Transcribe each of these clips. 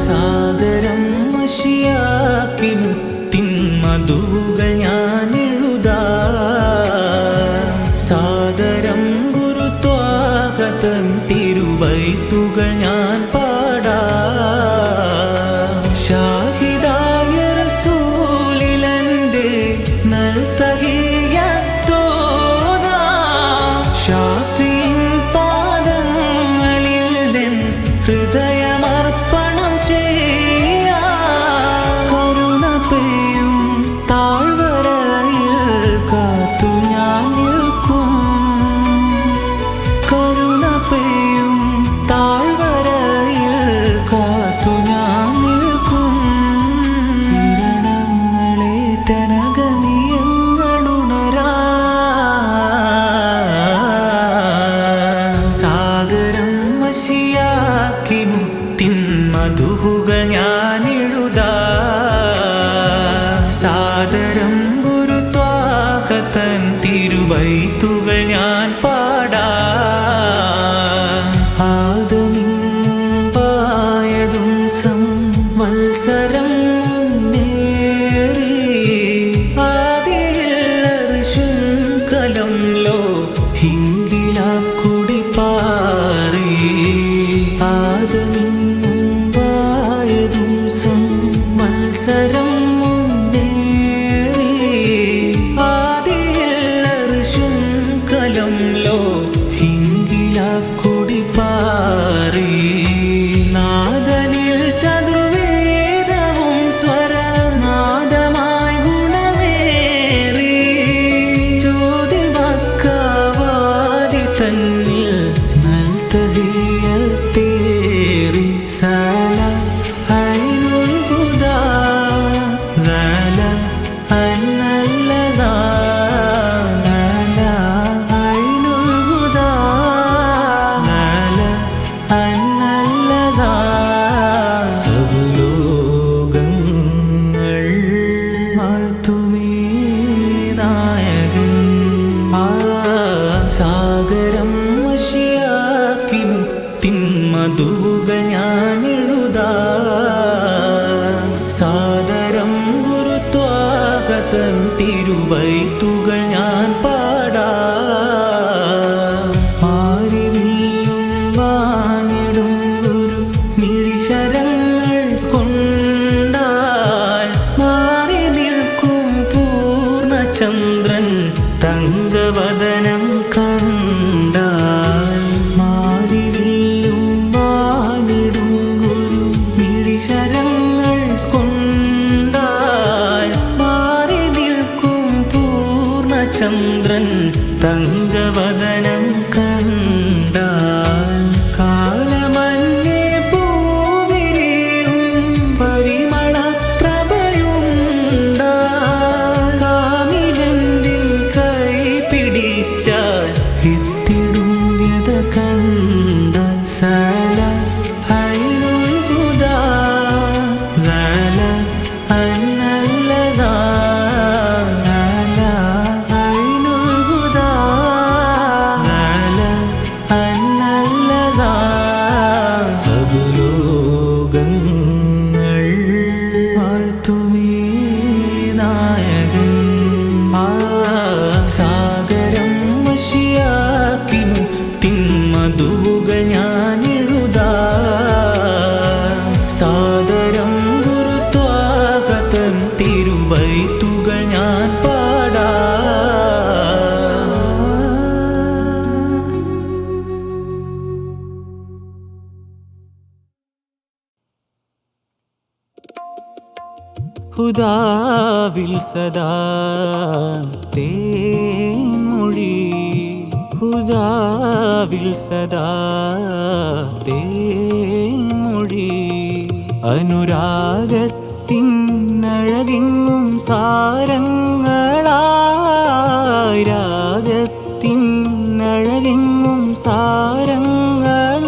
സാഗരം മഷിയാക്കി മുത്തിൻ മധുകൾ ഞാൻ എഴുതാ സാദരം ഗുരുത്വാഗതൻ തിരുവൈത്തുകൾ ഞാൻ പാടാ ഷാഹിദായ റസൂലിലന്റെ നൽതഹിയത്തോദാ ഷാഫിൻ പാദങ്ങളിൽ എൻ ഹൃദയമർപ്പണം ചെയ്യാ കരുണ പെയ്യും താഴ്വരയിൽ കാത്തു ഞാൻ നിൽക്കും കരുണ പെയ്യും താഴ്വരയിൽ കാത്തു ഞാൻ നിൽക്കും കിരണങ്ങളെ തനകമിയങ്ങളുണരാ സാഗരം വശിയാക്കി മുത്തിൻ മധുകൾ ഞാൻ എഴുതാ സാദരം ഗുരുത്വാഗതൻ തിരുവൈത്തുകൾ ഞാൻ പാടാ ആദമിമ്പായതും സംവത്സരം മുന്നേറി ആദിയിൽ അർശും കലംലോ ഹിങ്കിലാക്കുടി പാറി ആദമിമ്പായതും സംവത്സരം മുന്നേറി ആദിയിൽ അർശും കലംലോ ഹിങ്കിലാക്കുടി പാറി നാദനിൽ ചതുർവേദവും സ്വരനാദമായി ഗുണമേറി ജ്യോതിമക്കാവാദി തന്നിൽ നൽതഹിയത്തേറി സല ഐനുൽ ഹുദാ സല അന്നല്ലദാ സല ഐനുൽ ഹുദാ സല അന്നല്ലദാ സർവ്വലോകങ്ങൾ വാഴ്ത്തുമീ നായകൻ സാഗരം വശിയാക്കി മുത്തിൻ മധുകൾ ഞാൻ എഴുതാ സാദരം ഗുരുത്വാഗതൻ തിരുവൈത്തുകൾ ഞാൻ പാടാ മാറിവില്ലും വാങ്ങിടും ഒരു മിഴിശരങ്ങൾ കൊണ്ടാൽ മാറി നിൽക്കും പൂർണ്ണചന്ദ്രൻ തങ്കവദനം കണ്ടാൽ മാറിവില്ലും വാങ്ങിടും ഒരു മിഴിശരങ്ങൾ കൊണ്ടാൽ മാറി നിൽക്കും പൂർണ്ണചന്ദ്രൻ തങ്കവദനം കണ്ടാൽ കാലമന്യേ പൂവിരിയും പരിമളപ്രഭയുണ്ടാൽ കാമിലന്റെ കൈ പിടിച്ചാൽ എത്തിടും വ്യത കണ്ടാൽ സല ഐനുൽ ഹുദാ സല അന്നല്ലദാ സല ഐനുൽ ഹുദാ സല അന്നല്ലദാ സർവ്വലോകങ്ങൾ വാഴ്ത്തുമീ നായകൻ സാഗരം വശിയാക്കി മുത്തിൻ മധുകൾ ഞാൻ എഴുതാ സാദരം ഗുരുത്വാഗതൻ തിരുവൈത്തുകൾ ഞാൻ പാടാ ഹുദാവിൽ സദാ തേൻമൊഴി ഹുദാവിൽ സദാ തേൻമൊഴി അനുരാഗത്തിൻ അഴകിങ്ങും സാരങ്ങളായി രാഗത്തിൻ അഴകിങ്ങും സാരങ്ങളായി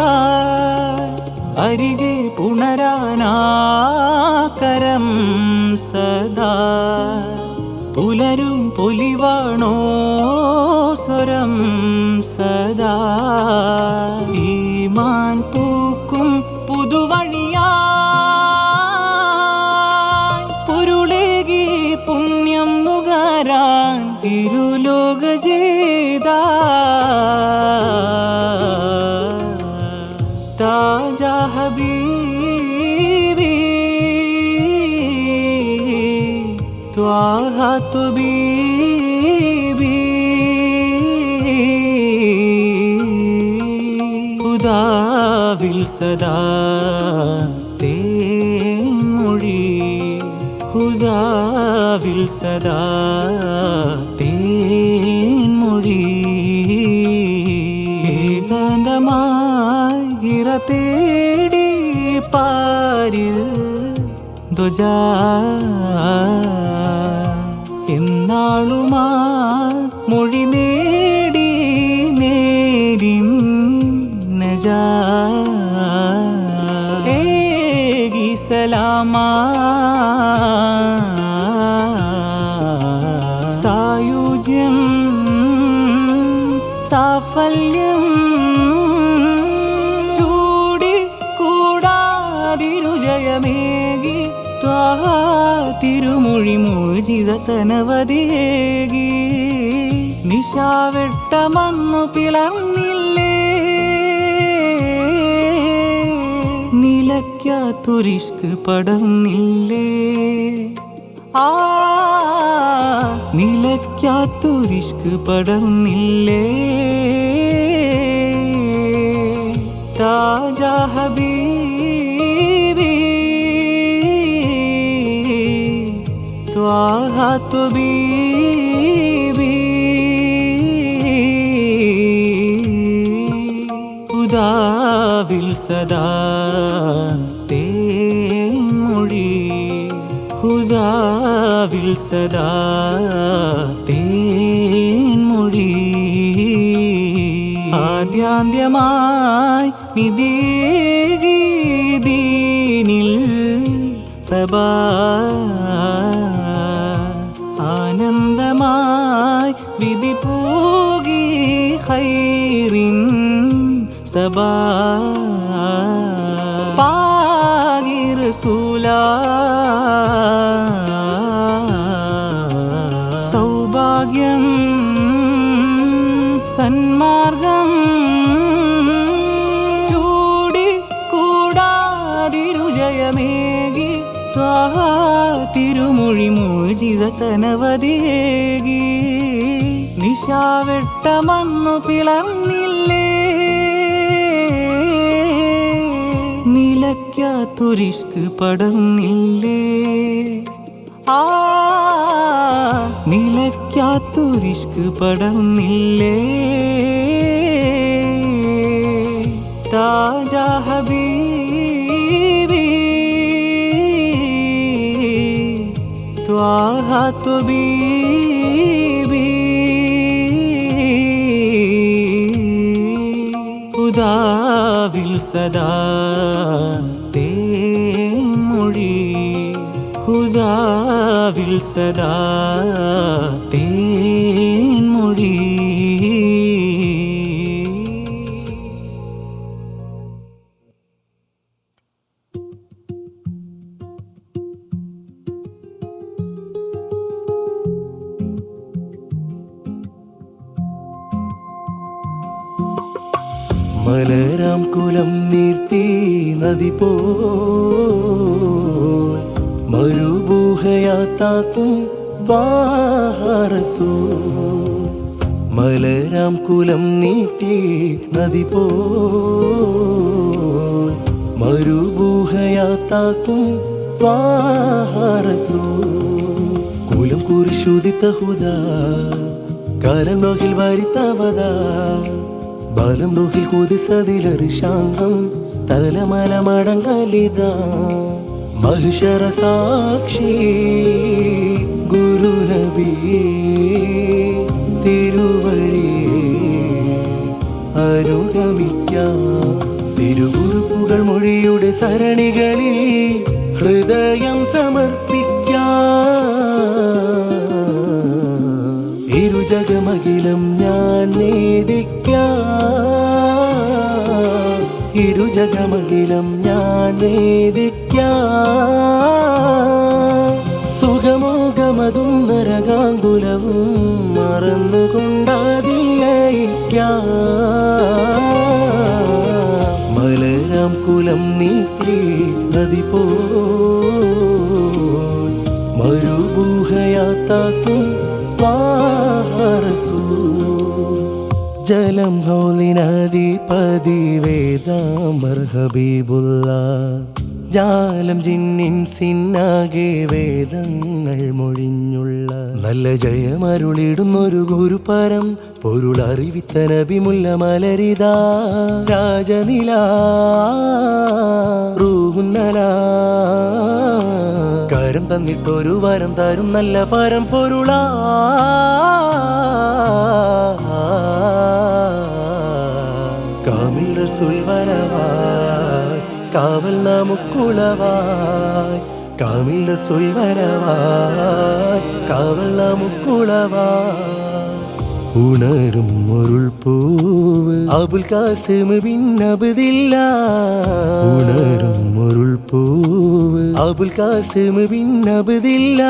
അരികെ പുണരാനാകരം സദാ പുലരും പൊലിവാണോ സ്വരം സദാ ഈമാൻ പൂക്കും ബീബി ഹുദാവിൽ സദാ തേൻമൊഴി ഹുദാവിൽ സദാ തേൻമൊഴി ഏകാന്തമായി ഇറ തേടി പാരിൽ ധ്വജാ എന്നാളുമാ മൊഴി നേടി നേരിൻ നജാ ഏകി സലാമാ സായുജ്യം സാഫല്യം ചൂടി കൂടാതിരുജയമേകി ത്വാഹ തിരുമൊഴി മോചിതനവധിയേകി നിശാവെട്ടമന്നു പിളർന്നില്ലേ നിലയ്ക്കാത്തൊരിഷ്ക് പടർന്നില്ലേ ആ നിലയ്ക്കാത്തൊരിഷ്ക് പടർന്നില്ലേ താജാ ഹബീബി ത്വാഹ ബീബി ഹുദാവിൽ സദാ തേൻമൊഴി ഹുദാവിൽ സദാ തേൻമൊഴി ആദ്യാന്ത്യമായി നിധിയേകി ദീനിൽ പ്രഭാ ആനന്ദമായി വിധി പോകി ഖൈറിൻ സബാ പാകി റസൂലാ സൗഭാഗ്യം സന്മാർഗം ചൂടി കൂടാതിരുജയമേകി ത്വാഹ തിരുമൊഴി മോചിതനവധിയേകി നിശാവെട്ടമന്നു പിളർന്നില്ലേ നിലയ്ക്കാത്തൊരിഷ്ക് പടർന്നില്ലേ ആ നിലയ്ക്കാത്തൊരിഷ്ക് പടർന്നില്ലേ താജാ ഹബീബി ത്വാഹ ബീബി ഹുദാവിൽ സദാ തേൻമൊഴി ഹുദാവിൽ സദാ തേൻമൊഴി മലരാം കുലം നീർത്തി നദി പോൽ മരുഭൂഹയാത്താക്കും ത്വാഹ റസൂൽ മലരാം കുലം നീർത്തി നദി പോൽ മരുഭൂഹയാത്താക്കും ത്വാഹ റസൂൽ കുലം കുരിശുദിത്ത ഹുദാ കാലം നോക്കിൽ വാരിത്തവതാ ബാലം നോക്കിൽ കുതിസതിലറിശാന്തം തലമല മടങ്ങലിത മഹിഷര സാക്ഷി ഗുരു നബിയേ തിരുവഴിയേ അനുഗമിക്കാം തിരുകുറുപ്പുകൾ മൊഴിയുടെ സരണികളിൽ ഹൃദയം സമർപ്പിക്കാം ഇരുജഗമകിലം ഞാൻ നേദിക്കാം ഇരുജഗമകിലം ഞാൻ നേദിക്കാം സുഖമോഗമതും നരകാങ്കുലവും മറന്നുകൊണ്ടാതില്ലയിക്കാം മലരാം കുലം നീത്തി നദി പോൽ മരുഭൂഹയ ഹയാത്താക്കും ജലം ഹൗലിനധിപതി വേദാമർ ഹബീബുള്ള ജാലം ജിന്നിൻ സിന്നാകെ വേദങ്ങൾ മൊഴിഞ്ഞുള്ള നല്ല ജയമരുളിടുന്നൊരു ഗുരുപരം പൊരുളറിവിത്ത നബിമുല്ല മലരിതാ രാജനില റൂഹുന്നല കരം തന്നിട്ടൊരു വരം തരും നല്ല പരം പൊരുളാ കാമിൽ റസൂൽ വരവായി കാവൽ നമുക്കുളവായി കാമിൽ റസൂൽ വരവായി കാവൽ നമുക്കുളവായി ഉണരും മുരുൾ പൂവ് അബുൽ കാസിം ബിൻ അബ്ദില്ല ഉണരും മുരുൾ പൂവ് അബുൽ കാസിം ബിൻ അബ്ദില്ല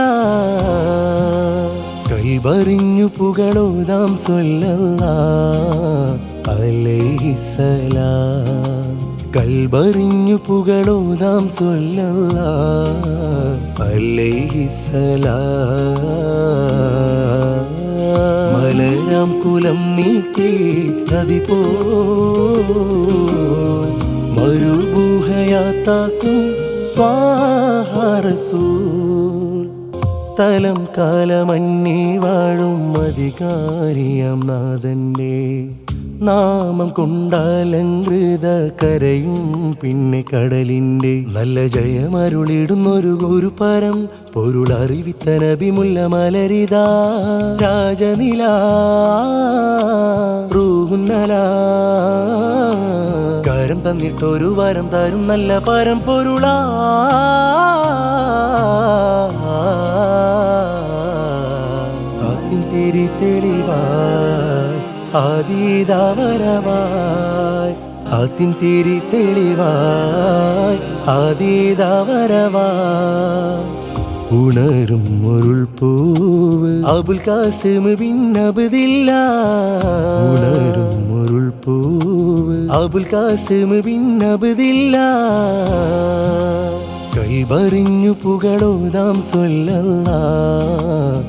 കൈബറിഞ്ഞു പുകളോതാം സ്വല്ലല്ലാഹു അലൈഹിസ്സലാം കൽബറിഞ്ഞു പുകളോതാം സ്വല്ലല്ലാഹു അലൈഹിസ്സലാം മലരാം കുലം നീത്തി നദി പോൽ മരുഭൂഹയാത്താക്കും റസൂൽ തലം കാലമന്യേ വാഴും അധികാരിയാം നാഥന്റെ നാമം കൊണ്ടാലങ്കൃത കരയും പിന്നെ കടലിന്റെ നല്ല ജയമരുളിടുന്നൊരു ഗുരുപരം പൊരുളറിവിത്ത നബിമുല്ല മലരിതാ രാജനില റൂഹുന്നല കരം തന്നിട്ടൊരു വരം തരും നല്ല പരം പൊരുളാ തിരി തെളിവായി ആദീദാവരവായി ആത്തിൻ തിരി തെളിവായി ആദീദാവരവായി ഉണരും മുരുൾ പൂവ് അബുൽ കാസിം ബിൻ അബ്ദില്ല ഉണരും മുരുൾ പൂവ് അബുൽ കാസിം ബിൻ അബ്ദില്ല കൈബറിഞ്ഞു പുകളോതാം സ്വല്ലല്ലാഹു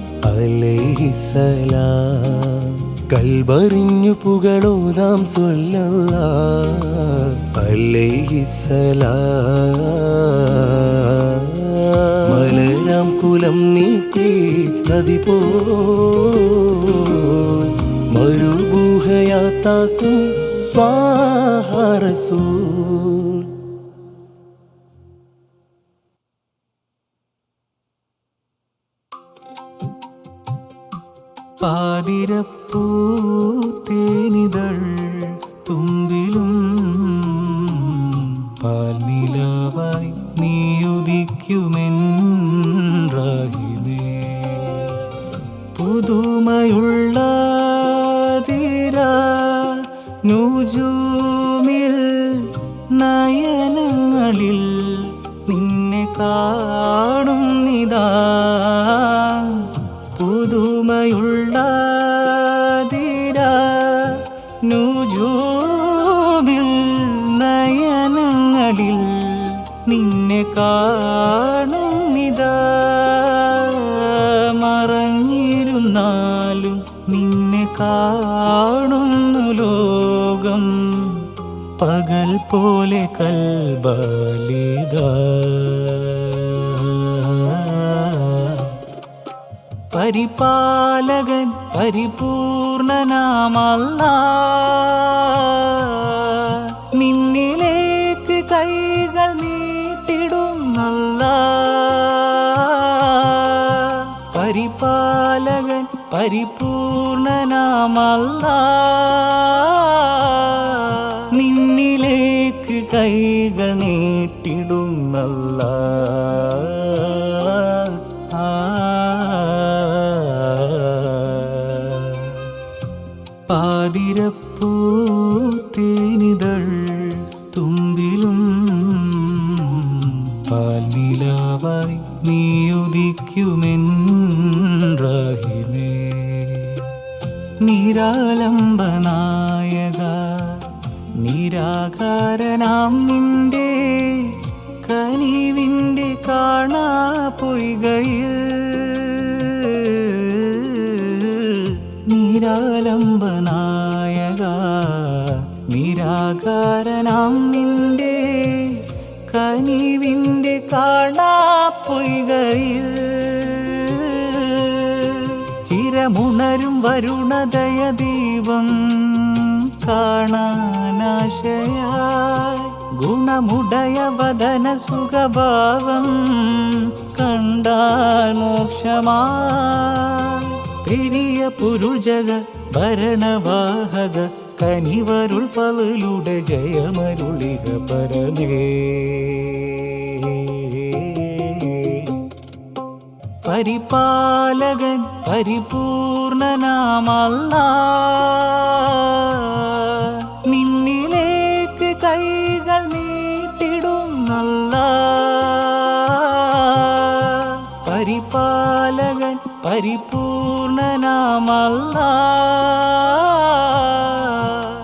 അലൈഹിസ്സലാം കൽബറിഞ്ഞു പുകളോതാം സ്വല്ലല്ലാഹു അലൈഹിസ്സലാം മലരാം കുലം നീത്തി നദി പോൽ മരുഭൂഹയാത്താക്കും റസൂൽ പാതിരപ്പൂത്തേനിതൾ തുമ്പിലും പാൽനിലാവായി നീയുദിക്കുമെൻ റാഹിമേ പുതുമയുള്ള തീര നുജൂമിൽ നയനങ്ങളിൽ നിന്നെ കാണുന്നിതാ പുതുമയുള്ള തീര നുജൂമിൽ നയനങ്ങളിൽ നിന്നെ കാണുന്നിതാ മറഞ്ഞിരുന്നാലും നിന്നെ കാണുന്നു ലോകം പകൽ പോലെ കൽബാലിദാ പരിപാലകൻ പരിപൂർണനാമല്ലാഹ് നിന്നിലേക്ക് കൈകൾ നീട്ടിടുന്നല്ലാഹ് പരിപാലകൻ പരിപൂർണനാമല്ലാഹ് നിന്നിലേക്ക് കൈകൾ നീട്ടിടുന്നല്ലാഹ് പാതിരപ്പൂത്തേനിതൾ തുമ്പിലും പാൽനിലാവായി നീയുദിക്കുമെൻ റാഹിമേ നിരാലംബനായക നിരാകാരനാം നിന്റെ കനിവിൻ്റെ കാണാ പൊയ്കയിൽ നിരാകാരനാം നിന്റെ കനിവിൻ്റെ കാണാപ്പൊയ്കയിൽ ചിരമുണരും വരുണദയ ദീപം കാണാനാശയായി ഗുണമുടയ വദന സുഖഭാവം കണ്ടാൽ മോക്ഷമായി പെരിയ പുരുജക ഭരണവാഹക കനിവരുൾ പലരുടെ ജയമരുളിക പരമേ പരിപാലകൻ പരിപൂർണനാമല്ലാഹ് നിന്നിലേക്ക് കൈകൾ നീട്ടിടുന്നല്ലാഹ് പരിപാലകൻ പരിപൂർണനാമല്ലാഹ്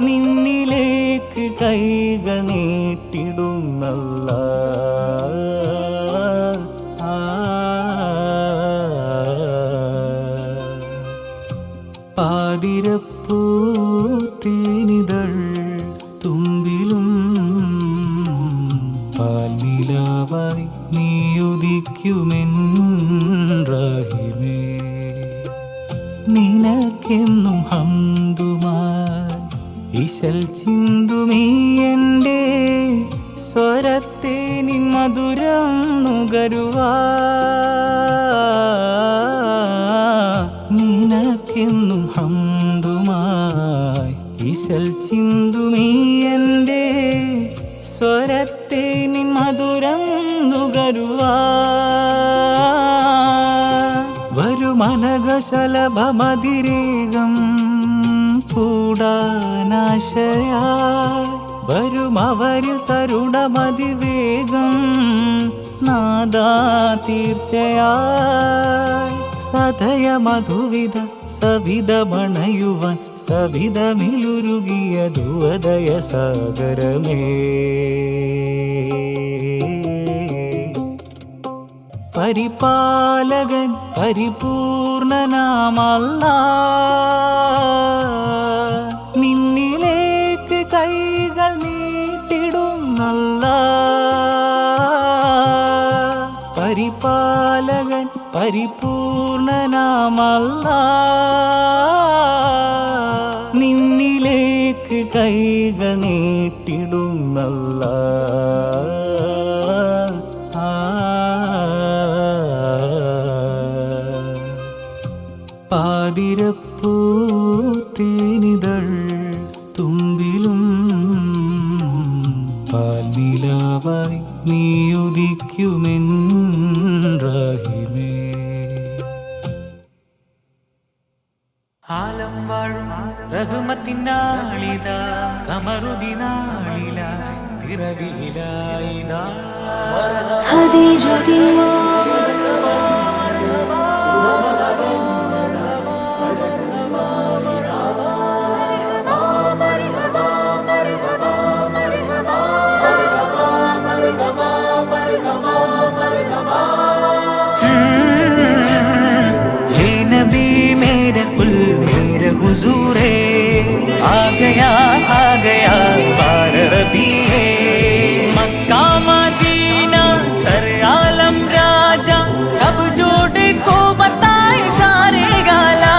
നിന്നിലേക്ക് കൈകൾ നീട്ടിടുന്നല്ലാഹ് പാതിരപ്പൂത്തേനിതൾ തുമ്പിലും പാൽനിലാവായി നീയുദിക്കുമെൻ റഹിമേ നിനക്കെന്നും ഹംദുമായി ഇശൽ ചിന്തുമീ എൻ്റെ സ്വരത്തെ നിൻ മധുരം നുകരുവാ നിനക്കെന്നും ഹംദുമായി ഇശൽ ചിന്തുമീ എൻ്റെ സ്വരത്തെ നിൻ മധുരം നുകരുവാ വരുമനഘശലഭമതിരേകം കൂടാനാശയായി വരുമവരിൽ തരുണമതിവേഗം നാദാ തീർച്ചയായി സദയ മധുവിധ സവിധമണയുവാൻ സവിധമിലുരുകിയ ധുവദയ സാഗരമേ പരിപാലകൻ പരിപൂർണനാമല്ലാഹ് നിന്നിലേക്ക് കൈകൾ നീട്ടിടുന്നല്ലാഹ് പരിപാലകൻ പരിപൂർണനാമല്ലാഹ് നിന്നിലേക്ക് കൈകൾ നീട്ടിടുന്നല്ലാഹ് പാതിരപ്പൂത്തേനിതൾ തുമ്പിലും പാൽനിലാവായി നീയുദിക്കുമെൻ റഹിമേ ആലം വാഴും റഹ്മത്തിനാളിതാ കമറുദിനാളിലായി പിറവിയിലായിതാ ഹദീജതി हुजूरे आ गया बार रबीए मक्का मदीना सर आलम राजा सब जोड़े को बताए सारे गाला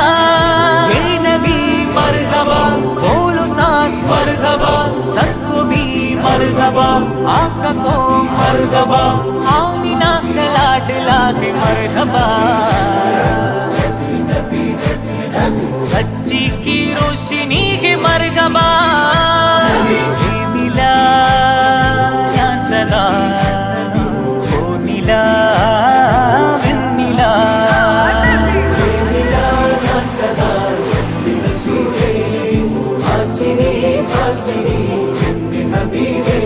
ये नबी मरहबा बोलो साथ मरहबा सबको भी मरहबा आका को मरहबा आमीना का लाडला के मरहबा सच्ची की रोशनी के मरहबा ये मिला यान सदा ओ नीला नीला ये मिला यान सदा रसूले हाजिरी हाजिरी हबीबे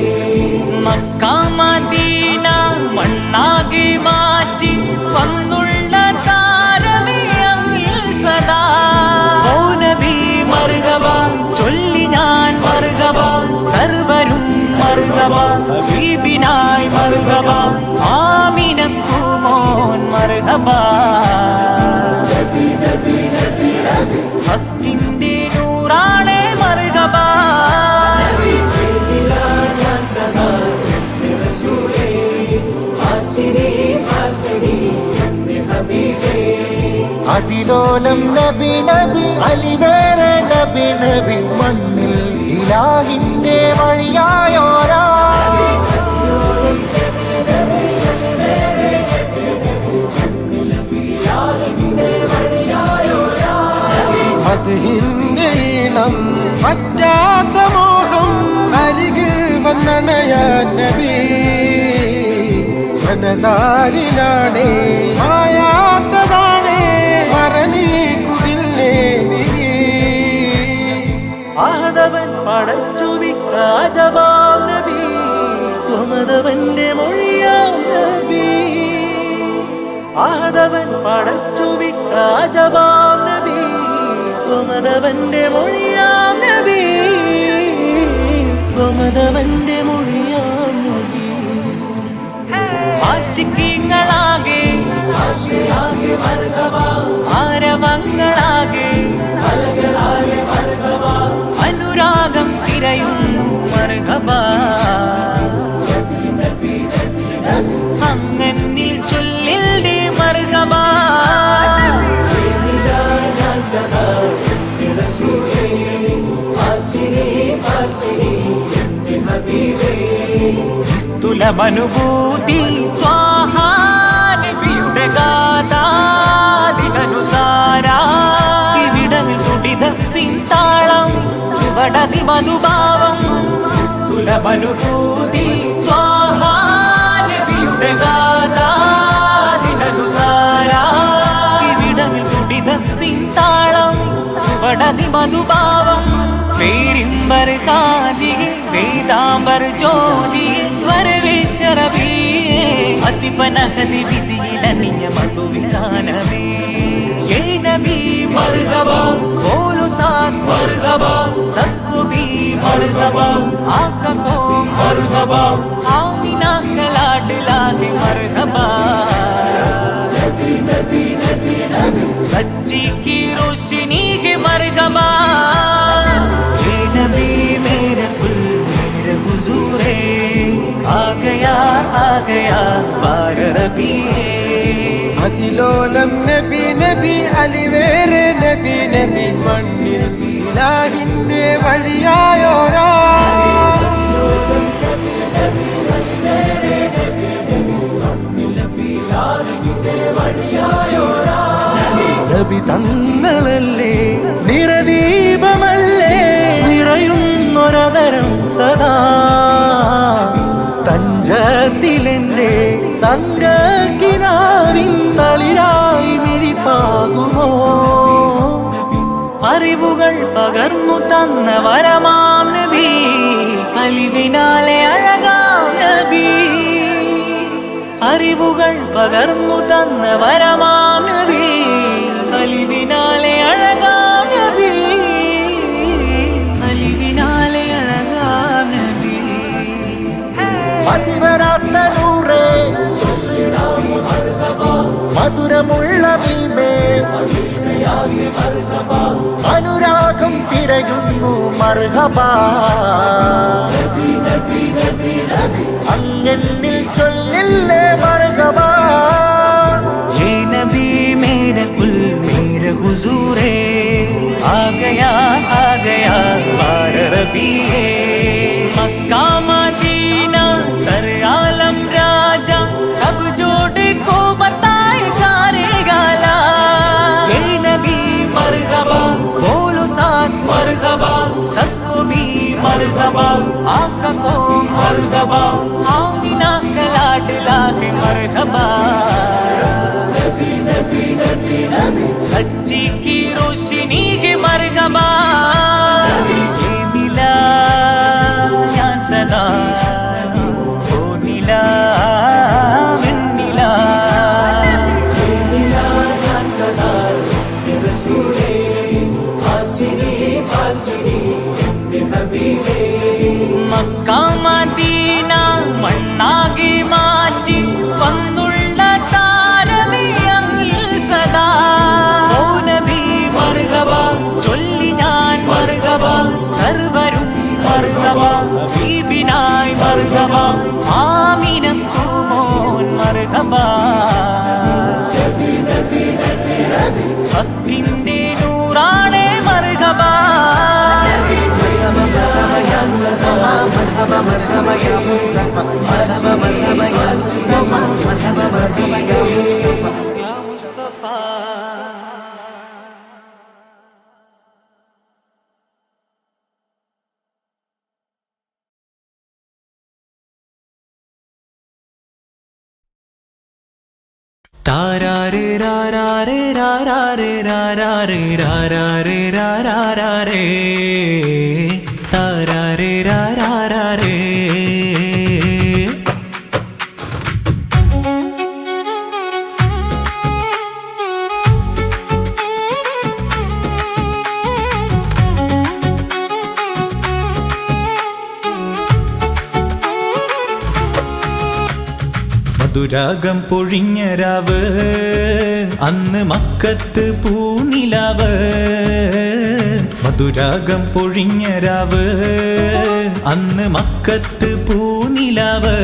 मक्का मदीना मണ്ണാകെ മാറ്റി വന്നുള്ള താരമേ അങ്ങിൽ സദാ ചൊല്ലി ഞാൻ മർഹബ സർവരും മർഹബ ഹബീബിനായി മർഹബ ആമിന പൂമോൻ മർഹബ ഭക്തിന്റെ നൂറാണേ മർഹബ അതിലോലം നബി നബി അലിവേറെ നബി നബി മണ്ണിൽ ഇലാഹിന്റെ വഴിയായോരാ അതിന്റെ ഇനം പറ്റാത്ത മോഹം അരികിൽ വന്നണയാൻ നബി മനതാരിലാണേ മായാത്തതാണേ മറനീക്കുകില്ലേ നീ ആദവൻ പടച്ചു വിട്ട അജബാം നബി സുമദവന്റെ മൊഴിയാം നബി ആദവൻ പടച്ചു വിട്ട അജബാം നബി സുമദവന്റെ മൊഴിയാം നബി സുമദവന്റെ മൊഴിയാം നബി ആശിക്കീങ്ങളാകെ ആശയാകെ മർഹബ ആരവങ്ങളാകെ അലകളാലെ മർഹബ അനുരാഗം തിരയുന്നു മർഹബ അങ്ങന്നിൽ ചൊല്ലിൽടെ മർഹബ സ്ഥൂലമനുഭൂതി ത്വാഹാനബിയുടെ ഗാഥാദിനനുസാര ഇവിടമിൽ തുടിതഫിൻ താളം ചുവടതി മധുഭാവം സ്ഥൂലമനുഭൂതി ത്വാഹാനബിയുടെ ഗാഥാദിനനുസാര ഇവിടമിൽ തുടിതഫിൻ താളം ചുവടതി മധുഭാവം പേരിമ്പർ കാതികെ വേദാംബർ ജ്യോതിയെ വരവേറ്ററബിയേ അതിപനഹതി വിധിയിലണിഞ്ഞ മധുവിധാനമേ യേ നബി മർഹബ ബോലു സാത് മർഹബ സബ്കു ഭീ മർഹബ ആका को മർഹബ ആമിനാ കലാഡ്ലാഹെ മർഹബ നബി നബി നബി നബി സच्ची की रोशनी है मरहबा ये नबी मेरा कुल मेरा हुजूरे आ गया बार रबीए അതിലോലം നബി നബി അലിവേറെ നബി നബി മണ്ണിൽ ഇലാഹിന്റെ വഴിയായോരാ നബി തങ്ങളല്ലേ നിറദീപമല്ലേ നിറയുന്നൊരതരം സദാ തഞ്ചത്തിലെന്റെ തങ്കക്കിനാവിൻ തളിരായി മിഴിപ്പാകുമോ അറിവുകൾ പകർന്നു തന്ന വരമാം നബി അലിവിനാലെ അഴകാം നബി അറിവുകൾ പകർന്നു തന്ന വരമാം നബി അലിവിനാലെ അഴകാം നബി അലിവിനാലെ അഴകാം നബി മതിവരാത്ത നൂറേ മധുരമുള്ള മീമേ അനുരാഗം തിരയുന്നു മർഹബ അങ്ങന്നിൽ ചൊല്ലില്ലേ മർഹബ ये नबी मेरा कुल मेरा हुजूरे आ गया बार रबीए मक्का मदीना सर आलम राजा सब जोड़े को बताए सारे गाला ये नबी मरहबा बोलो साथ मरहबा सबको भी मरहबा आका को मरहबा आमिना का लाडला है मरहबा सच्ची की रोशनी के मरहबा ये दिला ഞാൻ സദാ ഓ നില വെണ്ണില ഞാൻ സദാ റസൂലേ ആചിരി പാചിരി ഹബീബേ മക്ക മദീന മണ്ണാകെ മാറ്റി വന്നുള്ള താരമേ അങ്ങിൽ സദാ ഓ നബി മർഹബ ചൊല്ലി ഞാൻ മർഹബ സർവരും മർഹബ ഹബീബിനായി മർഹബ ആമിന കുമോൻ മർഹബ നബി നബി നബി ഹക്കിന്റെ നൂറാണേ മർഹബ مرحبا مرحبا يا مصطفى مرحبا مرحبا يا مصطفى مرحبا مرحبا يا مصطفى يا مصطفى താരാരേ രാരാരേ രാരാരേ രാരാരേ രാരാരേ രാരാരേ താരാരേ രാരാരേ മധുരാഗം പൊഴിഞ്ഞ രാവ് അന്ന് മക്കത്ത് പൂനിലാവ് മധുരാഗം പൊഴിഞ്ഞ രാവ് അന്ന് മക്കത്ത് പൂനിലാവ്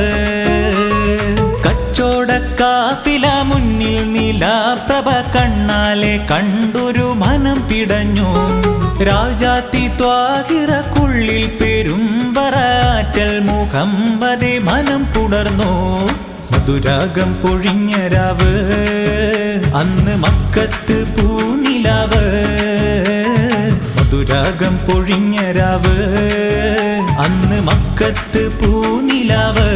കച്ചോടക്കാഫില മുന്നിൽ നിലാപ്രഭ കണ്ണാലെ കണ്ടൊരു മനം പിടഞ്ഞു രാജാത്തി ത്വാഹിറക്കുള്ളിൽ പെരുമ്പറാറ്റൽ മുഹമ്മദേ മനം പുണർന്നു മധുരാഗം പൊഴിഞ്ഞ രാവ് അന്ന് മക്കത്ത് പൂനിലാവ് മധുരാഗം പൊഴിഞ്ഞ രാവ് അന്ന് മക്കത്ത് പൂനിലാവ്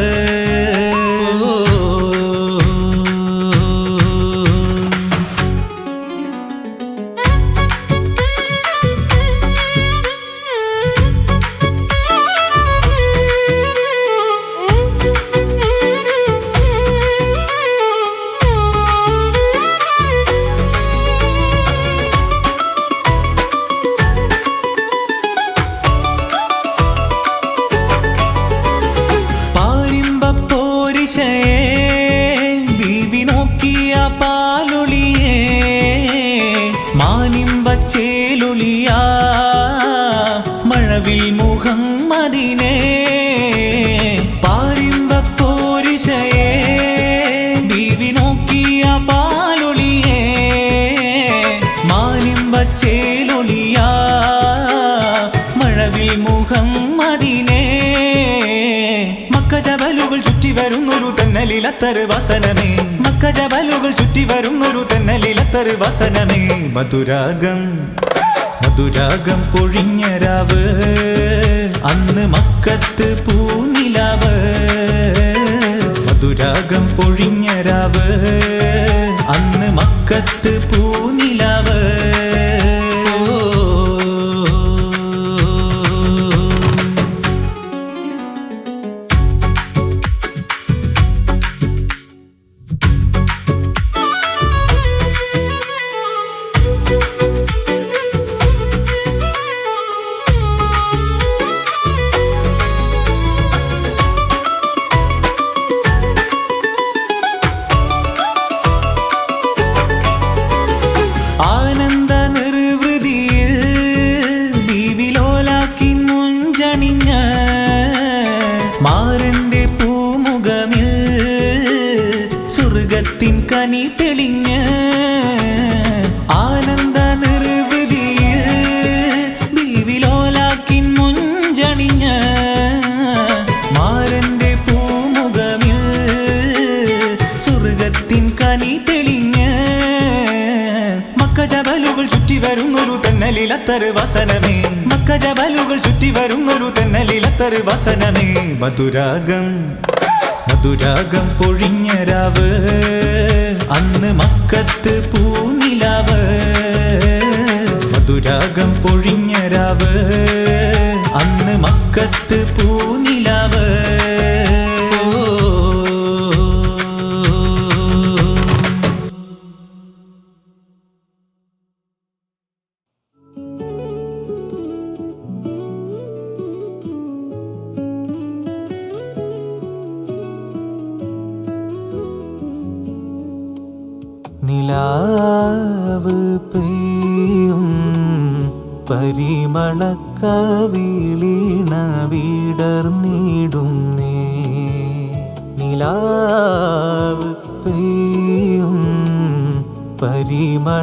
ബീവി നോക്കിയ പാലൊളിയേ മാനിമ്പച്ചേലൊളിയ മഴവിൽ മുഹമ്മദിനെ പാരിമ്പപ്പോരിശയേ ബീവി നോക്കിയ പാലൊളിയേ മാനിമ്പച്ചേലൊളിയ മഴവിൽ മുഹമ്മദിനെ ജബലുകൾ ചുറ്റി വരുന്നൊരു തെന്നലിലത്തറ് വസനമേ മക്ക ജബലുകൾ ചുറ്റി വരുന്നൊരു തെന്നലിലത്തറ് വസനമേ മധുരാഗം മധുരാഗം പൊഴിഞ്ഞ രാവ് അന്ന് മക്കത്ത് പൂനിലാവ് മധുരാഗം പൊഴിഞ്ഞ രാവ് അന്ന് മക്കത്ത് പൂനിലാവ് ആനന്ദ നിർവൃതിയിൽ ബീവിലോലാക്കി മുഞ്ചണിഞ്ഞ മാരന്റെ പൂമുഖമിൽ സ്വർഗത്തിൻ കനി തെളിഞ്ഞ ആനന്ദ നിർവൃതിയിൽ ബീവിലോലാക്കി മുഞ്ചണിഞ്ഞ മാരന്റെ പൂമുഖമിൽ സ്വർഗത്തിൻ കനി തെളിഞ്ഞ ജബലുകൾ ചുറ്റി വരുന്നൊരു തെന്നലിലത്തറ് വസനമേ മക്ക ജബലുകൾ ചുറ്റി വരുന്നൊരു തെന്നലിലത്തറ് വസനമേ മധുരാഗം മധുരാഗം പൊഴിഞ്ഞ രാവ് അന്ന് മക്കത്ത് പൂനിലാവ് മധുരാഗം പൊഴിഞ്ഞ രാവ് അന്ന് മക്കത്ത് പൂനിലാവ് നിലാവ് പെയ്യും പരിമളക്കവിളീണ വിടർന്നിടും നേ നിലാവ് പെയ്യും പരിമളക്കവിളീണ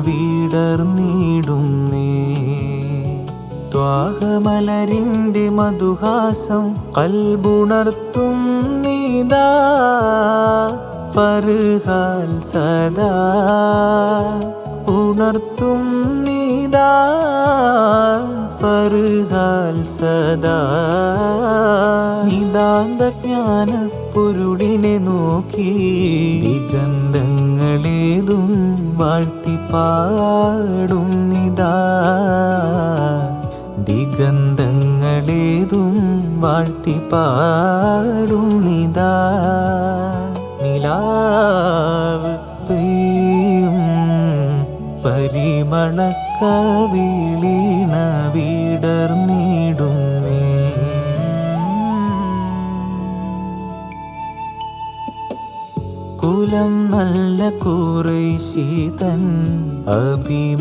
വിടർന്നിടുന്നേ. ത്വാഹമലരിൻ്റെ മധുഹാസം കൽബുണർത്തും നീതാ ഫർഹാൽ സദാ ഉണർത്തും നീതാ ഫർഹാൽ സദാ. നിതാന്ത ജ്ഞാനപ്പൊരുളിനെ നോക്കി ദിഗന്ധങ്ങളേതും വാഴ്ത്തി പാടും നിതാ. ദിഗന്ധങ്ങളേതും വാഴ്ത്തി പാടും നിതാ. നിലാവ് പെയ്യും പരിമളക്കവിളീണ വിടർന്നിടുന്നേ. കുലം നല്ല ഖുറൈശി തൻ അഭിമാനദൂതരേ.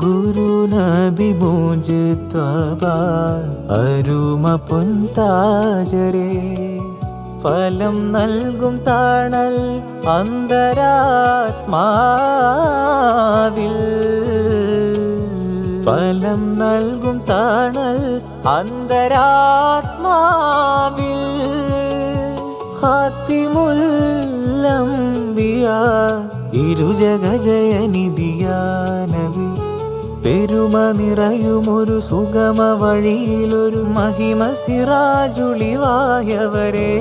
ഗുരു നബി മുജ്തബ അരുമ പൊൻതാജരേ. ഫലം നൽകും തണൽ അന്തരാത്മാവിൽ. ഫലം നൽകും തണൽ അന്തരാത്മാവിൽ. ഖാതിമുൽ അംബിയാ ഇരുജഗജയനിധിയാ നബി. പെരുമ നിറയുമൊരു സുഗമ വഴിയിലൊരു മഹിമ സിറാജുളിവായവരെ.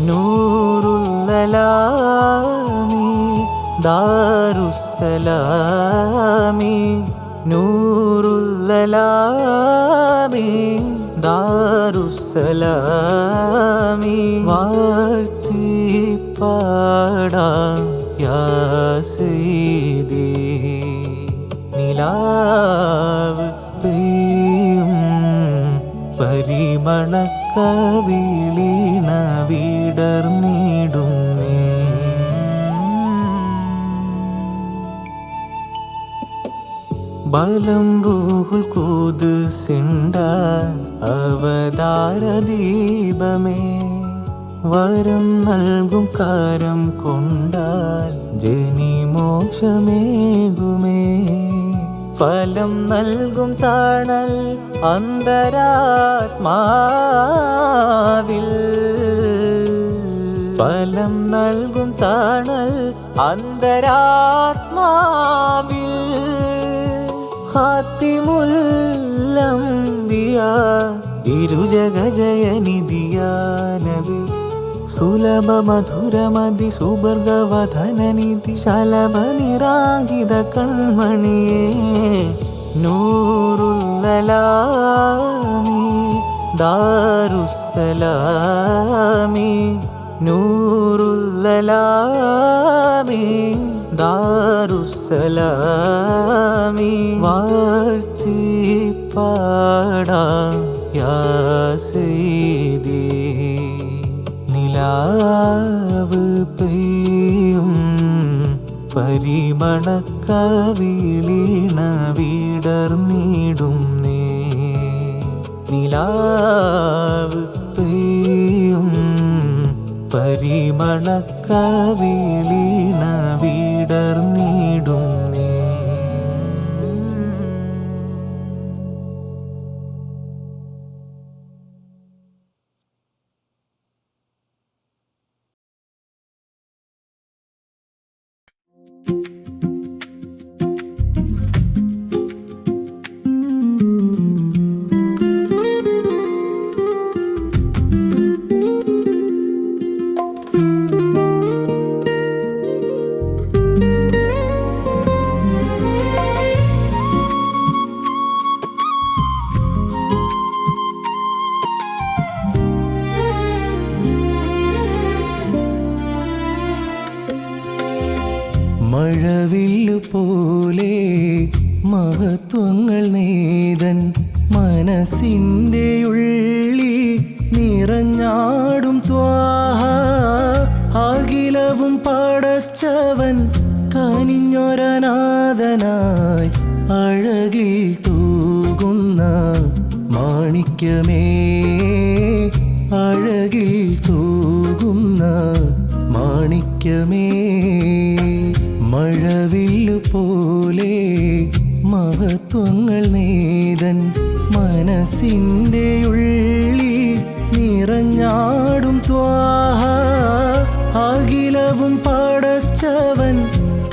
നൂറുല്ലലാമി ദാരുസ്സലാമി. നൂറുല്ലലാമി ദാരുസ്സലാമി. വാഴ്ത്തി പാടാം യാ സയ്യിദി. നിലാവ് പെയ്യും പരിമളക്കവിളീണ വിടർന്നിടുന്നേ. ബലം റൂഹുൽ ഖുദ്സിണ്ട അവതാര ദീപമേ. വരം നൽകും കാരം കൊണ്ടാൽ ജനിമോക്ഷമേകുമേ. ഫലം നൽകും തണൽ അന്തരാത്മാവിൽ. ഫലം നൽകും തണൽ അന്തരാത്മാവിൽ. ഖാതിമുൽ അംബിയാ ഇരുജഗജയനിധിയാ നബി. സുലഭ മധുരമതി സുബർഗവധനനിധി ശലഭ നിരാങ്കിത കൺമണിയേ. നൂറുല്ലലാമി ദാരുസ്സലാമി. നൂറുല്ലലാമി ദാരുസ്സലാമി. വാഴ്ത്തി പാടാം യാ സയ്യിദി. നിലാവ് പെയ്യും പരിമളക്കവിളീണ വിടർന്നിടുന്നേ. നിലാവ് പെയ്യും പരിമളക്കവിളീണ വിടർന്നിടുന്നേ. മഴവില്ലു പോലെ മഹത്വങ്ങൾ നേതൻ മനസ്സിൻ്റെ ഉള്ളിൽ നിറഞ്ഞാടും ത്വാഹ. അഖിലവും പടച്ചവൻ കനിഞ്ഞൊരനാഥനായി അഴകിൽ തൂകുന്ന മാണിക്യമേ. അഴകിൽ തൂകുന്ന മാണിക്യമേ മഴവില്ലു പോലെ മഹത്വങ്ങൾ നേതൻ മനസ്സിൻ്റെ ഉള്ളിൽ നിറഞ്ഞാടും ത്വാഹ അഖിലവും പടച്ചവൻ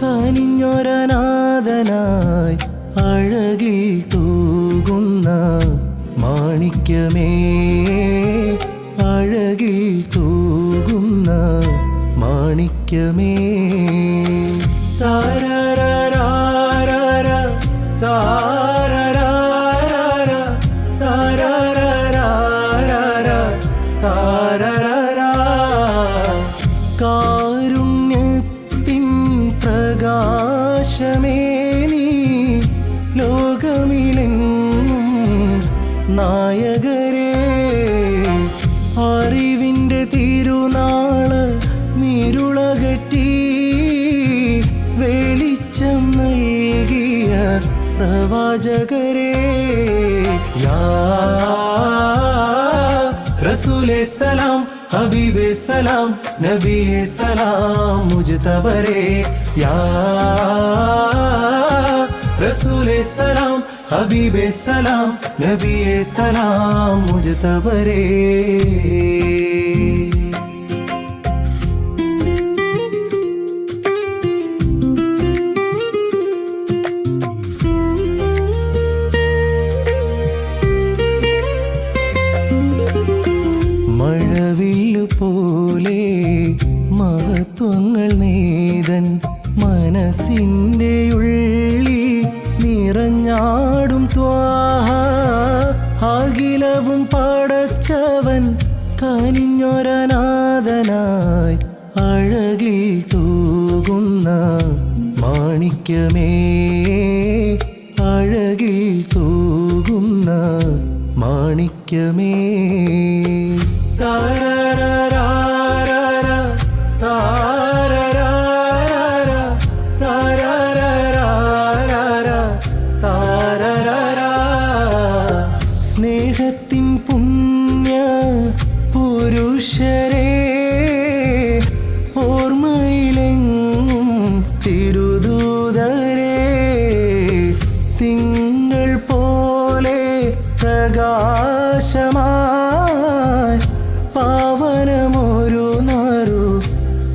കനിഞ്ഞൊരനാഥനായി അഴകിൽ തൂകുന്ന മാണിക്യമേ അഴകിൽ തൂകുന്ന മാണിക്യമേ താരരാരാരാര താരരാരാര താരരാരാര താരരാരാ കാരുണ്യത്തിൻ പ്രകാശമേ നീ ലോകമിലെങ്ങും നായകരേ അറിവിൻ്റെ തിരുനാള് മിരുളകറ്റി വെളിച്ചം നൽകിയ പ്രവാചകരേ യാ റസൂലേ സലാം ഹബീബേ സലാം നബിയേ സലാം മുജ്തബരേ യാ റസൂലേ സലാം ഹബീബേ സലാം നബിയേ സലാം മുജ്തബരേ മഴവില്ലു പോലെ മഹത്വങ്ങൾ നേതൻ മനസ്സിൻ്റെ ഉള്ളിൽ നിറഞ്ഞാടും ത്വാഹ അഖിലവും പടച്ചവൻ കനിഞ്ഞൊരനാഥനായി അഴകിൽ തൂകുന്ന മാണിക്യമേ അഴകിൽ തൂകുന്ന മാണിക്യമേ താരരാരാര താരരാരാര താരരാരാര താരരാരാ സ്നേഹത്തിൻ പുണ്യ പുരുഷരേ ഓർമ്മയിലെങ്ങും തിരുദൂതരേ തിങ്കൾ പോലെ പ്രകാശമായി പാവനമൊരു നാരു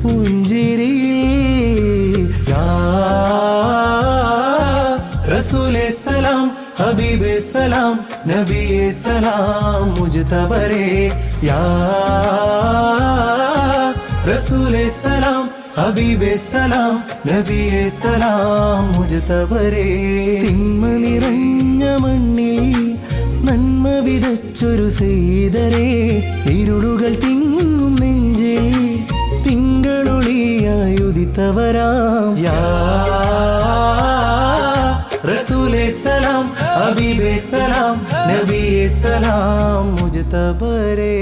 പുഞ്ചിരിയിൽ യാ റസൂലേ സലാം ഹബീബേ സലാം നബിയേ സലാം മുജ്തബരേ യാ റസൂലേ സലാം ഹബീബേ സലാം നബിയേ സലാം മുജ്തബരേ തിന്മ നിറഞ്ഞ മണ്ണിൽ നന്മ വിതച്ചൊരു സീതരേ ഇരുളുകൾ തിങ്ങും നെഞ്ചിൽ തിങ്കളൊളിയായി ഉദിത്തവരാം യാ റസൂലേ സലാം ഹബീബേ സലാം നബിയേ സലാം മുജ്തബരേ